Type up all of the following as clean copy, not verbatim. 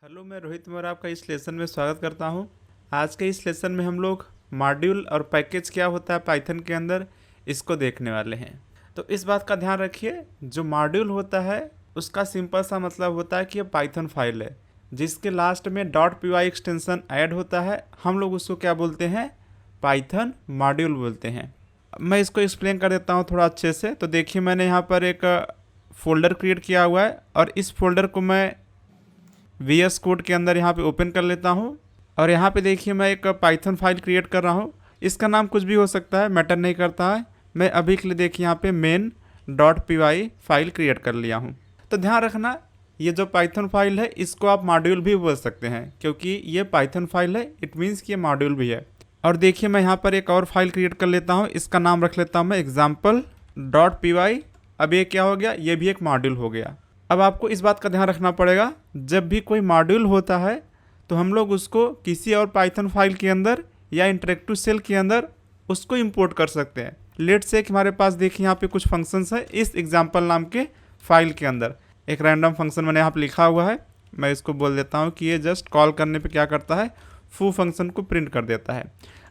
Hello, मैं रोहित और आपका इस लेसन में स्वागत करता हूं। आज के इस लेसन में हम लोग मॉड्यूल और पैकेज क्या होता है पाइथन के अंदर इसको देखने वाले हैं। तो इस बात का ध्यान रखिए, जो मॉड्यूल होता है उसका सिंपल सा मतलब होता है कि ये पाइथन फाइल है जिसके लास्ट में .py एक्सटेंशन ऐड होता है। हम लोग उसको क्या बोलते हैं, पाइथन मॉड्यूल बोलते हैं। मैं इसको एक्सप्लेन कर देता हूँ थोड़ा अच्छे से। तो देखिए, मैंने यहाँ पर एक फ़ोल्डर क्रिएट किया हुआ है और इस फोल्डर को मैं VS कोड के अंदर यहाँ पे ओपन कर लेता हूँ। और यहाँ पे देखिए, मैं एक पाइथन फाइल क्रिएट कर रहा हूँ। इसका नाम कुछ भी हो सकता है, मैटर नहीं करता है। मैं अभी के लिए देखिए यहाँ पे main.py फाइल क्रिएट कर लिया हूँ। तो ध्यान रखना, ये जो पाइथन फाइल है इसको आप मॉड्यूल भी बोल सकते हैं, क्योंकि ये पाइथन फाइल है, इट मीन्स कि ये मॉड्यूल भी है। और देखिए, मैं यहाँ पर एक और फाइल क्रिएट कर लेता हूँ। इसका नाम रख लेता हूँ मैं example.py। अब ये क्या हो गया, ये भी एक मॉड्यूल हो गया। अब आपको इस बात का ध्यान रखना पड़ेगा, जब भी कोई मॉड्यूल होता है तो हम लोग उसको किसी और पाइथन फाइल के अंदर या इंटरेक्टिव सेल के अंदर उसको इंपोर्ट कर सकते हैं। लेट से कि हमारे पास देखिए यहाँ पे कुछ फंक्शंस है इस एग्जाम्पल नाम के फाइल के अंदर। एक रैंडम फंक्शन मैंने यहाँ पे लिखा हुआ है, मैं इसको बोल देता हूँ कि ये जस्ट कॉल करने पे क्या करता है, फू फंक्शन को प्रिंट कर देता है।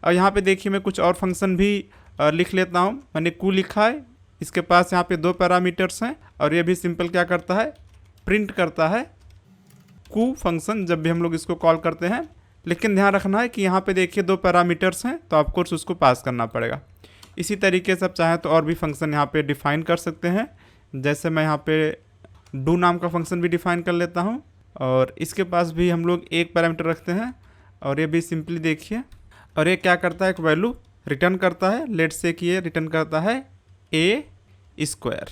और यहाँ पे देखिए, मैं कुछ और फंक्शन भी लिख लेता हूँ। मैंने कू लिखा है, इसके पास यहाँ पे 2 पैरामीटर्स हैं और ये भी सिंपल क्या करता है, प्रिंट करता है कू फंक्शन जब भी हम लोग इसको कॉल करते हैं। लेकिन ध्यान रखना है कि यहाँ पे देखिए 2 पैरामीटर्स हैं, तो आपको उसको पास करना पड़ेगा। इसी तरीके से आप चाहें तो और भी फंक्शन यहाँ पे डिफाइन कर सकते हैं। जैसे मैं यहाँ पे डू नाम का फंक्शन भी डिफाइन कर लेता हूँ और इसके पास भी हम लोग एक पैरामीटर रखते हैं और ये भी सिंपली देखिए। और ये क्या करता है, एक वैल्यू रिटर्न करता है। लेट से कि ये रिटर्न करता है A²।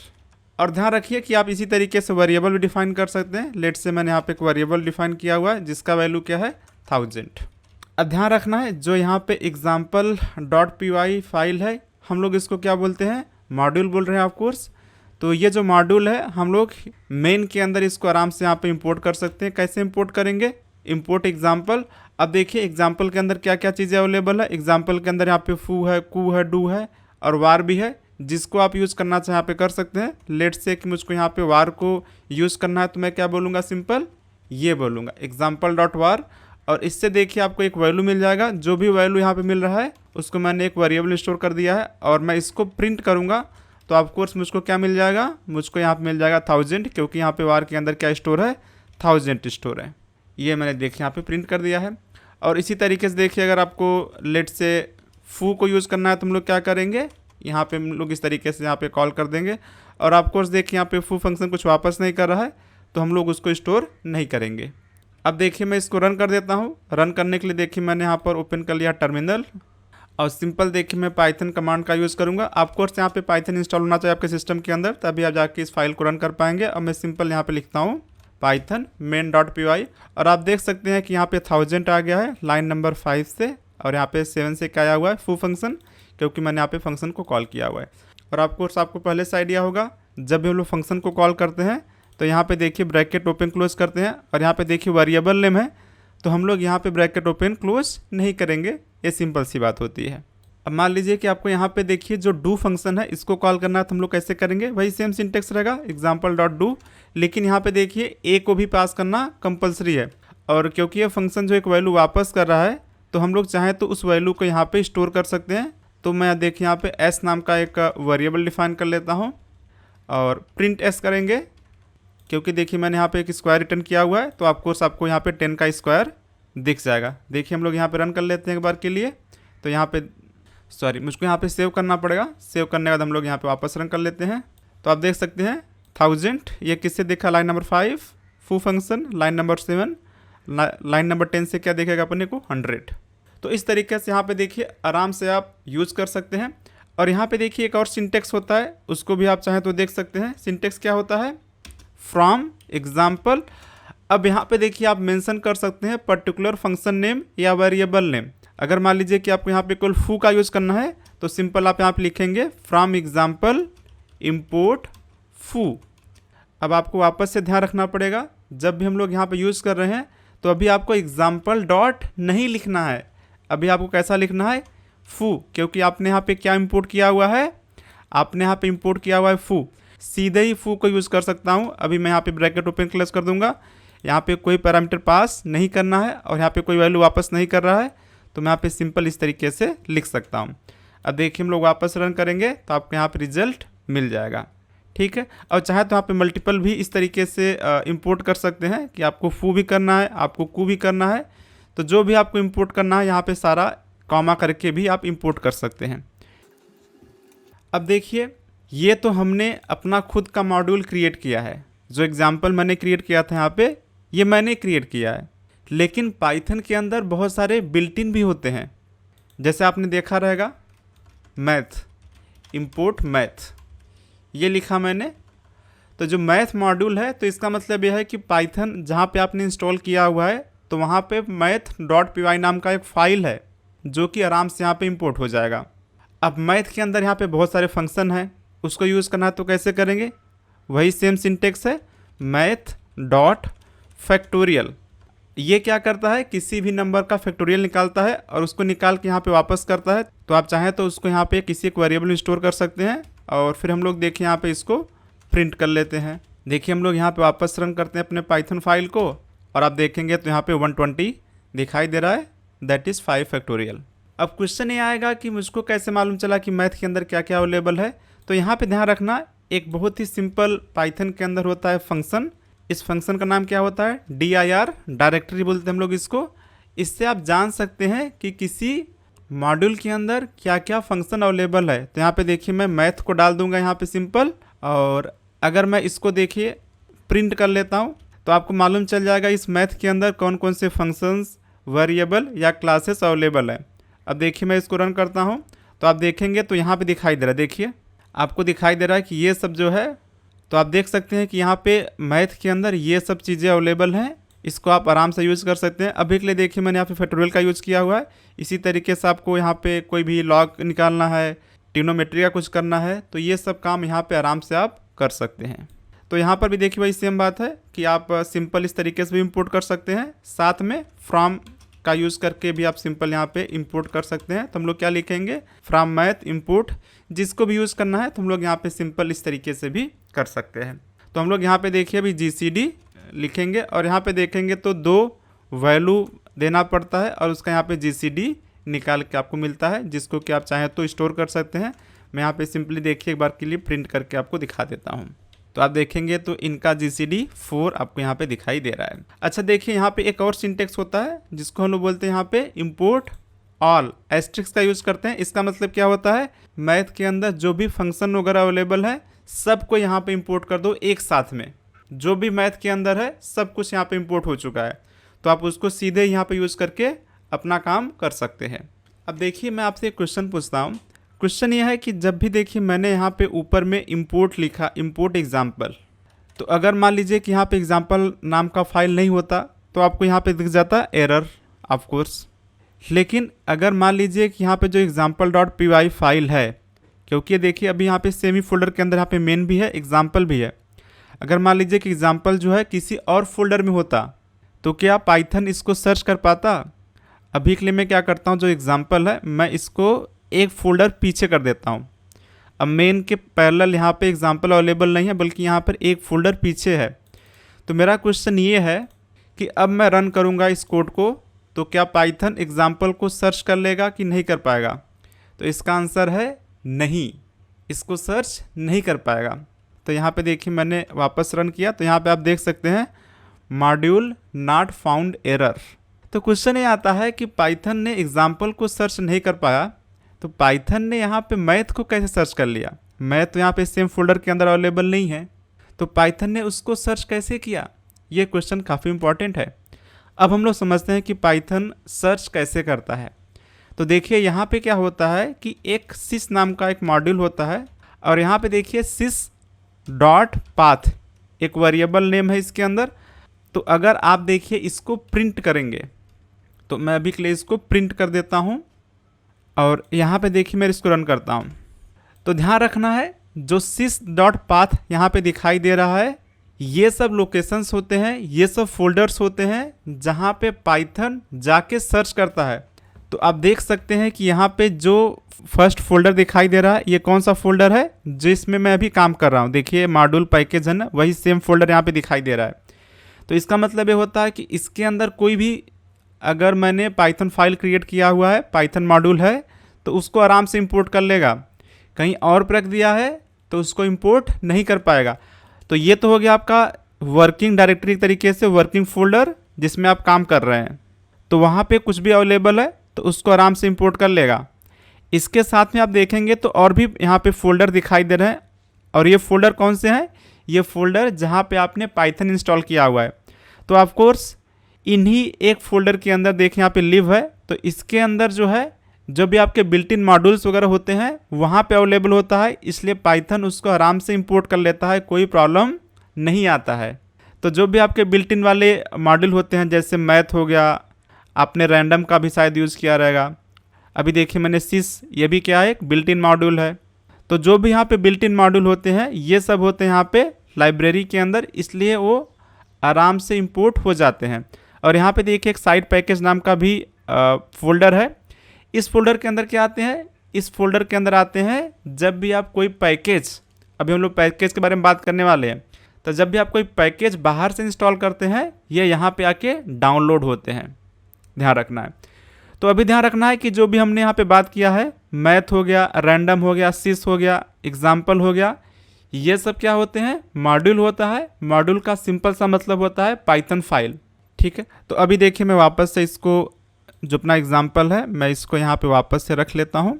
और ध्यान रखिए कि आप इसी तरीके से वेरिएबल भी डिफाइन कर सकते हैं। लेट से मैंने यहाँ पे एक वेरिएबल डिफाइन किया हुआ है जिसका वैल्यू क्या है, 1000। अब ध्यान रखना है, जो यहाँ पे example.py फाइल है हम लोग इसको क्या बोलते हैं, मॉड्यूल बोल रहे हैं ऑफ कोर्स। तो ये जो मॉड्यूल है हम लोग मेन के अंदर इसको आराम से यहाँ पे इंपोर्ट कर सकते हैं। कैसे इंपोर्ट करेंगे, इंपोर्ट एग्जाम्पल। अब देखिए एग्जाम्पल के अंदर क्या क्या चीज़ें अवेलेबल है। एग्जाम्पल के अंदर यहाँ पे फू है, कू है, डू है और वार भी है, जिसको आप यूज़ करना चाहें यहाँ पे कर सकते हैं। लेट से कि मुझको यहाँ पे वार को यूज़ करना है तो मैं क्या बोलूँगा, सिंपल ये बोलूँगा example.var। और इससे देखिए आपको एक वैल्यू मिल जाएगा। जो भी वैल्यू यहाँ पे मिल रहा है उसको मैंने एक वेरिएबल स्टोर कर दिया है और मैं इसको प्रिंट करूँगा तो ऑफकोर्स मुझको क्या मिल जाएगा, मुझको यहाँ पे मिल जाएगा 1000, क्योंकि यहाँ पे वार के अंदर क्या स्टोर है, 1000 स्टोर है। ये मैंने देखिए यहाँ पे प्रिंट कर दिया है। और इसी तरीके से देखिए, अगर आपको लेट से फू को यूज़ करना है तो हम लोग क्या करेंगे, यहाँ पे हम लोग इस तरीके से यहाँ पे कॉल कर देंगे। और ऑफकोर्स देखिए यहाँ पे फू फंक्शन कुछ वापस नहीं कर रहा है तो हम लोग उसको स्टोर नहीं करेंगे। अब देखिए मैं इसको रन कर देता हूँ। रन करने के लिए देखिए मैंने यहाँ पर ओपन कर लिया टर्मिनल और सिंपल देखिए मैं पाइथन कमांड का यूज़ करूँगा। ऑफकोर्स यहाँ पे पाइथन इंस्टॉल होना चाहिए आपके सिस्टम के अंदर, तभी आप जाके इस फाइल को रन कर पाएंगे। और मैं सिंपल यहाँ पे लिखता हूँ पाइथन main.py और आप देख सकते हैं कि यहाँ पे 1000 आ गया है लाइन नंबर 5 से, और यहाँ पे 7 से क्या आया हुआ है, फू फंक्शन, क्योंकि मैंने यहाँ पे फंक्शन को कॉल किया हुआ है। और आपको पहले से आइडिया होगा, जब भी हम लोग फंक्शन को कॉल करते हैं तो यहाँ पे देखिए ब्रैकेट ओपन क्लोज करते हैं और यहाँ पे देखिए वेरिएबल नेम है तो हम लोग यहाँ पे ब्रैकेट ओपन क्लोज नहीं करेंगे। ये सिंपल सी बात होती है। अब मान लीजिए कि आपको यहाँ पे देखिए जो डू फंक्शन है इसको कॉल करना है तो हम लोग कैसे करेंगे, वही सेम सिंटेक्स रहेगा example.do। लेकिन यहाँ पे देखिए ए को भी पास करना कंपलसरी है, और क्योंकि ये फंक्शन जो एक वैल्यू वापस कर रहा है तो हम लोग चाहें तो उस वैल्यू को यहाँ पे स्टोर कर सकते हैं। तो मैं देखिए यहाँ पे एस नाम का एक वेरिएबल डिफाइन कर लेता हूँ और प्रिंट एस करेंगे, क्योंकि देखिए मैंने यहाँ पे एक स्क्वायर रिटर्न किया हुआ है तो ऑफकोर्स आपको यहाँ पे 10 का स्क्वायर दिख जाएगा। देखिए हम लोग यहाँ पे रन कर लेते हैं एक बार के लिए। तो यहाँ पे मुझको यहाँ पे सेव करना पड़ेगा। सेव करने के बाद हम लोग यहाँ पे वापस रन कर लेते हैं। तो आप देख सकते हैं 1000 ये किससे देखा, लाइन नंबर 5 फू function, line number 7, line number 10 से क्या देखेगा अपने को, 100। तो इस तरीके से यहाँ पे देखिए आराम से आप यूज़ कर सकते हैं। और यहाँ पे देखिए एक और सिंटेक्स होता है, उसको भी आप चाहें तो देख सकते हैं। सिंटेक्स क्या होता है, फ्रॉम एग्जाम्पल। अब यहाँ पे देखिए आप मेंशन कर सकते हैं पर्टिकुलर फंक्शन नेम या वेरिएबल नेम। अगर मान लीजिए कि आपको यहाँ पे केवल फू का यूज़ करना है तो सिंपल आप यहाँ पे लिखेंगे फ्रॉम एग्जाम्पल इम्पोर्ट फू। अब आपको वापस से ध्यान रखना पड़ेगा, जब भी हम लोग यहाँ पे यूज़ कर रहे हैं तो अभी आपको एग्जाम्पल डॉट नहीं लिखना है, अभी आपको कैसा लिखना है, फू, क्योंकि आपने यहाँ पे क्या इंपोर्ट किया हुआ है, आपने यहाँ पे इंपोर्ट किया हुआ है फू। सीधे ही फू को यूज़ कर सकता हूँ। अभी मैं यहाँ पे ब्रैकेट ओपन क्लोज कर दूंगा, यहाँ पे कोई पैरामीटर पास नहीं करना है और यहाँ पे कोई वैल्यू वापस नहीं कर रहा है, तो मैं यहाँ पे सिंपल इस तरीके से लिख सकता हूँ। अब देखिए हम लोग वापस रन करेंगे तो आपको यहाँ पे रिजल्ट मिल जाएगा, ठीक है। और चाहे तो यहाँ पे मल्टीपल भी इस तरीके से इंपोर्ट कर सकते हैं कि आपको फू भी करना है, आपको कू भी करना है, तो जो भी आपको इंपोर्ट करना है यहाँ पे सारा कॉमा करके भी आप इंपोर्ट कर सकते हैं। अब देखिए ये तो हमने अपना खुद का मॉड्यूल क्रिएट किया है, जो एग्जाम्पल मैंने क्रिएट किया था यहाँ पे ये मैंने क्रिएट किया है। लेकिन पाइथन के अंदर बहुत सारे बिल्ट इन भी होते हैं, जैसे आपने देखा रहेगा मैथ, इंपोर्ट मैथ, ये लिखा मैंने। तो जो मैथ मॉड्यूल है तो इसका मतलब यह है कि पाइथन जहाँ पे आपने इंस्टॉल किया हुआ है तो वहाँ पे math.py नाम का एक फ़ाइल है जो कि आराम से यहाँ पे इंपोर्ट हो जाएगा। अब मैथ के अंदर यहाँ पे बहुत सारे फंक्शन हैं, उसको यूज़ करना है तो कैसे करेंगे, वही सेम सिंटेक्स है math.factorial। ये क्या करता है, किसी भी नंबर का फैक्टोरियल निकालता है और उसको निकाल के यहाँ पे वापस करता है। तो आप चाहें तो उसको यहाँ पे किसी एक वेरिएबल में स्टोर कर सकते हैं और फिर हम लोग देखिए यहाँ पे इसको प्रिंट कर लेते हैं। देखिए हम लोग यहाँ पे वापस रन करते हैं अपने पाइथन फाइल को और आप देखेंगे तो यहाँ पे 120 दिखाई दे रहा है, दैट इज़ 5 फैक्टोरियल। अब क्वेश्चन ये आएगा कि मुझको कैसे मालूम चला कि मैथ के अंदर क्या क्या अवेलेबल है। तो यहाँ पे ध्यान रखना, एक बहुत ही सिंपल पाइथन के अंदर होता है फंक्शन। इस फंक्शन का नाम क्या होता है, dir, डायरेक्टरी बोलते हैं हम लोग इसको। इससे आप जान सकते हैं कि किसी मॉड्यूल के अंदर क्या क्या फंक्शन अवेलेबल है। तो यहाँ पे देखिए मैं मैथ को डाल दूंगा यहाँ पे सिंपल, और अगर मैं इसको देखिए प्रिंट कर लेता हूँ तो आपको मालूम चल जाएगा इस मैथ के अंदर कौन कौन से फंक्शंस, वेरिएबल या क्लासेस अवेलेबल है। अब देखिए मैं इसको रन करता हूँ तो आप देखेंगे तो यहाँ पे दिखाई दे रहा है, देखिए आपको दिखाई दे रहा है कि ये सब जो है, तो आप देख सकते हैं कि यहाँ पे मैथ के अंदर ये सब चीज़ें अवेलेबल हैं। इसको आप आराम से यूज़ कर सकते हैं। अभी के लिए देखिए मैंने यहाँ पे फैक्टोरियल का यूज़ किया हुआ है। इसी तरीके से आपको यहाँ पे कोई भी लॉग निकालना है, ट्रिग्नोमेट्री का कुछ करना है, तो ये सब काम यहाँ पे आराम से आप कर सकते हैं। तो यहाँ पर भी देखिए वही सेम बात है कि आप सिंपल इस तरीके से भी इंपोर्ट कर सकते हैं, साथ में फ्रॉम का यूज़ करके भी आप सिंपल यहाँ पे इंपोर्ट कर सकते हैं। तो हम लोग क्या लिखेंगे, फ्रॉम मैथ इंपोर्ट, जिसको भी यूज़ करना है तो हम लोग यहाँ पे सिंपल इस तरीके से भी कर सकते हैं। तो हम लोग यहाँ पे देखिए अभी GCD लिखेंगे और यहाँ पे देखेंगे तो 2 वैल्यू देना पड़ता है और उसका यहाँ पे GCD निकाल के आपको मिलता है, जिसको कि आप चाहें तो स्टोर कर सकते हैं। मैं यहाँ पे सिंपली देखिए एक बार के लिए प्रिंट करके आपको दिखा देता हूँ। तो आप देखेंगे तो इनका GCD 4 आपको यहाँ पे दिखाई दे रहा है। अच्छा देखिए यहाँ पे एक और सिंटेक्स होता है जिसको हम लोग बोलते हैं यहाँ पे इंपोर्ट ऑल, एस्ट्रिक्स का यूज़ करते हैं। इसका मतलब क्या होता है, मैथ के अंदर जो भी फंक्शन वगैरह अवेलेबल है सबको यहाँ पे इंपोर्ट कर दो एक साथ में। जो भी मैथ के अंदर है सब कुछ यहाँ पे इंपोर्ट हो चुका है, तो आप उसको सीधे यहाँ पे यूज़ करके अपना काम कर सकते हैं। अब देखिए मैं आपसे एक क्वेश्चन पूछता हूँ। क्वेश्चन ये है कि जब भी देखिए मैंने यहाँ पे ऊपर में इंपोर्ट लिखा, इंपोर्ट एग्जाम्पल, तो अगर मान लीजिए कि यहाँ पे एग्जाम्पल नाम का फाइल नहीं होता तो आपको यहाँ पे दिख जाता एरर ऑफ कोर्स। लेकिन अगर मान लीजिए कि यहाँ पे जो example.py फाइल है, क्योंकि देखिए अभी यहाँ पे सेमी फोल्डर के अंदर यहाँ पे मेन भी है, एग्जाम्पल भी है। अगर मान लीजिए कि एग्जाम्पल जो है किसी और फोल्डर में होता तो क्या पाइथन इसको सर्च कर पाता। अभी के लिए मैं क्या करता हूँ, जो एग्जाम्पल है मैं इसको एक फ़ोल्डर पीछे कर देता हूँ। अब मेन के पैरेलल यहाँ पे एग्जाम्पल अवेलेबल नहीं है, बल्कि यहाँ पर एक फ़ोल्डर पीछे है। तो मेरा क्वेश्चन ये है कि अब मैं रन करूँगा इस कोड को तो क्या पाइथन एग्जाम्पल को सर्च कर लेगा कि नहीं कर पाएगा। तो इसका आंसर है नहीं, इसको सर्च नहीं कर पाएगा। तो यहाँ पे देखिए मैंने वापस रन किया तो यहाँ पे आप देख सकते हैं मॉड्यूल नॉट फाउंड एरर। तो क्वेश्चन ये आता है कि पाइथन ने एग्जाम्पल को सर्च नहीं कर पाया, तो पाइथन ने यहाँ पे मैथ को कैसे सर्च कर लिया। मैथ तो यहाँ पे सेम फोल्डर के अंदर अवेलेबल नहीं है, तो पाइथन ने उसको सर्च कैसे किया। ये क्वेश्चन काफ़ी इंपॉर्टेंट है। अब हम लोग समझते हैं कि पाइथन सर्च कैसे करता है। तो देखिए यहाँ पे क्या होता है कि एक sys नाम का एक मॉड्यूल होता है और यहाँ पे देखिए sys डॉट पाथ एक वेरिएबल नेम है इसके अंदर। तो अगर आप देखिए इसको प्रिंट करेंगे, तो मैं अभी के लिए इसको प्रिंट कर देता हूँ और यहाँ पे देखिए मैं इसको रन करता हूँ। तो ध्यान रखना है जो sys डॉट पाथ यहाँ पे दिखाई दे रहा है, ये सब लोकेशंस होते हैं, ये सब फोल्डर्स होते हैं जहाँ पे पाइथन जाके सर्च करता है। तो आप देख सकते हैं कि यहाँ पे जो फर्स्ट फोल्डर दिखाई दे रहा है ये कौन सा फोल्डर है जिसमें मैं अभी काम कर रहा हूँ। देखिए मॉड्यूल पैकेज है ना, वही सेम फोल्डर यहाँ पे दिखाई दे रहा है। तो इसका मतलब ये होता है कि इसके अंदर कोई भी अगर मैंने पाइथन फाइल क्रिएट किया हुआ है, पाइथन मॉड्यूल है, तो उसको आराम से इंपोर्ट कर लेगा। कहीं और पर रख दिया है तो उसको इंपोर्ट नहीं कर पाएगा। तो ये तो हो गया आपका वर्किंग डायरेक्टरी तरीके से, वर्किंग फोल्डर जिसमें आप काम कर रहे हैं, तो वहाँ पे कुछ भी अवेलेबल है तो उसको आराम से इंपोर्ट कर लेगा। इसके साथ में आप देखेंगे तो और भी यहाँ पे फोल्डर दिखाई दे रहे हैं, और ये फोल्डर कौन से हैं? ये फोल्डर जहाँ पे आपने पाइथन इंस्टॉल किया हुआ है। तो ऑफ कोर्स इन्हीं एक फोल्डर के अंदर देखिए यहाँ पे लिव है, तो इसके अंदर जो है जो भी आपके बिल्ट इन मॉड्यूल्स वगैरह होते हैं वहाँ पे अवेलेबल होता है, इसलिए पाइथन उसको आराम से इंपोर्ट कर लेता है, कोई प्रॉब्लम नहीं आता है। तो जो भी आपके बिल्ट इन वाले मॉड्यूल होते हैं, जैसे मैथ हो गया, आपने रैंडम का भी शायद यूज़ किया रहेगा। अभी देखिए मैंने सिस, ये भी क्या है, एक बिल्ट इन मॉड्यूल है। तो जो भी यहाँ पे बिल्ट इन मॉड्यूल होते हैं ये सब होते हैं यहाँ पे लाइब्रेरी के अंदर, इसलिए वो आराम से इंपोर्ट हो जाते हैं। और यहाँ पे देखिए एक साइड पैकेज नाम का भी फोल्डर है। इस फोल्डर के अंदर क्या आते हैं? इस फोल्डर के अंदर आते हैं जब भी आप कोई पैकेज, अभी हम लोग पैकेज के बारे में बात करने वाले हैं, तो जब भी आप कोई पैकेज बाहर से इंस्टॉल करते हैं ये यहाँ पे आके डाउनलोड होते हैं, ध्यान रखना है। तो अभी ध्यान रखना है कि जो भी हमने यहाँ पे बात किया है, मैथ हो गया, रैंडम हो गया, सिस हो गया, एग्जाम्पल हो गया, ये सब क्या होते हैं? मॉड्यूल होता है। मॉड्यूल का सिंपल सा मतलब होता है पाइथन फाइल, ठीक है। तो अभी देखिए मैं वापस से इसको, जो अपना एग्जाम्पल है मैं इसको यहाँ पे वापस से रख लेता हूँ।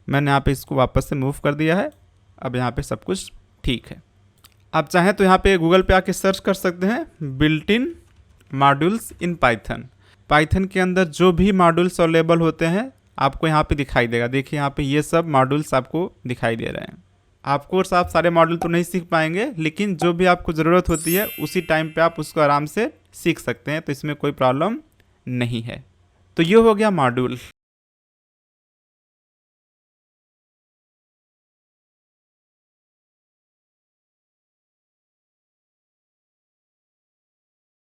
मैंने यहाँ पे इसको वापस से मूव कर दिया है। अब यहाँ पे सब कुछ ठीक है। आप चाहें तो यहाँ पे गूगल पे आके सर्च कर सकते हैं built in modules in Python. Python के अंदर जो भी मॉड्यूल्स अवेलेबल होते हैं आपको यहाँ पे दिखाई देगा। देखिए यहाँ पे ये सब मॉड्यूल्स आपको दिखाई दे रहे हैं। ऑफकोर्स आप सारे मॉड्यूल तो नहीं सीख पाएंगे, लेकिन जो भी आपको ज़रूरत होती है उसी टाइम पे आप उसको आराम से सीख सकते हैं, तो इसमें कोई प्रॉब्लम नहीं है। तो ये हो गया मॉड्यूल।